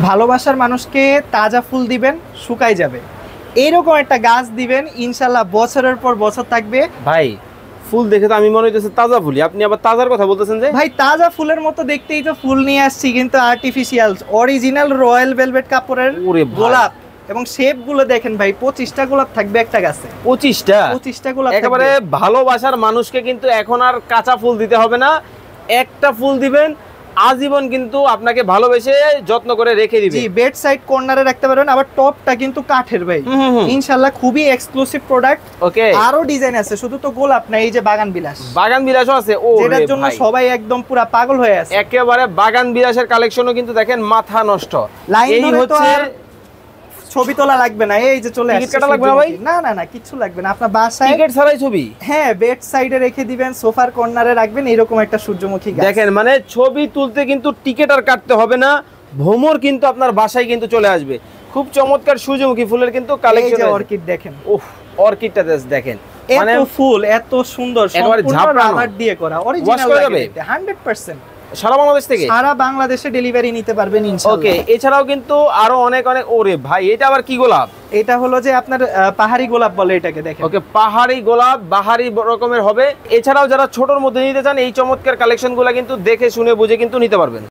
ভালোবাসার মানুষকে তাজা ফুল দিবেন, শুকায় যাবে, এইরকম একটা গাছ দিবেন, ইনশাল্লাহ বছরের পর বছর থাকবে। ভাই ফুল দেখে তো আমি মনে হইতেছে তাজা ফুলই, আপনি আবার তাজার কথা বলতেছেন যে? ভাই তাজা ফুলের মতো দেখতেই তো ফুল নিয়ে আসছি, কিন্তু আর্টিফিশিয়াল, অরিজিনাল রয়্যাল ভেলভেট কাপড়ের ওরে ভাই। গোলাপ। এবং শেপ গুলো দেখেন ভাই, 25টা গোলাপ থাকবে একটা গাছে। 25টা গোলাপ একেবারে থাকবে। ভালোবাসার মানুষকে কিন্তু এখন আর কাঁচা ফুল দিতে হবে না, একটা ফুল দিবেন, আজীবন কিন্তু আপনাকে ভালোবেসে যত্ন করে রেখে দিবে। জি, বেড সাইড কর্নারে রাখতে পারবেন, আবার টপটা কিন্তু কাঠের ভাই। ইনশাআল্লাহ খুবই এক্সক্লুসিভ প্রোডাক্ট। ওকে, আরো ডিজাইন আছে, শুধু তো গোলাপ না, এই যে বাগান বিলাস, বাগান বিলাসও আছে। ও যেটার জন্য সবাই একদম পুরো পাগল হয়ে আছে। একেবারে বাগান বিলাসের কালেকশনও কিন্তু দেখেন মাথা নষ্ট। লাইন এই ধরে তো হচ্ছে আর ছবি তোলা লাগবে না, এই যে চলে আসছে। টিকিট কাটা লাগবে না ভাই? না না না, কিচ্ছু লাগবে না, আপনার বাসায় টিকিট ছাড়াই ছবি। হ্যাঁ, বেড সাইডে রেখে দিবেন, সোফার কর্নারে রাখবেন, এরকম একটা সূর্যমুখী গাছ। দেখেন মানে ছবি তুলতে কিন্তু টিকিট আর কাটতে হবে না, ভ্রমর কিন্তু আপনার বাসায় কিন্তু চলে আসবে। খুব চমৎকার সূর্যমুখী ফুলের কিন্তু কালেকশন। এই যে অর্কিড দেখেন, ওহ অর্কিডটা দেখেন, মানে এত ফুল এত সুন্দর, একেবারে সম্পূর্ণ ঝাপড়ানো। রাবার দিয়ে করা, অরিজিনাল যাবে? 100%। সারা বাংলাদেশ থেকে? সারা বাংলাদেশে ডেলিভারি নিতে পারবেন ইনশাআল্লাহ। ওকে, এছাড়াও কিন্তু আরো অনেক অনেক। ওরে ভাই, এটা আবার কি গোলাপ? এটা হলো যে আপনার পাহাড়ি গোলাপ বলে এটাকে, দেখেন। ওকে, পাহাড়ি গোলাপ, বাহারি রকমের হবে। এছাড়াও যারা ছোটর মধ্যে নিতে চান, এই চমৎকার কালেকশনগুলো কিন্তু দেখে শুনে বুঝে কিন্তু নিতে পারবেন।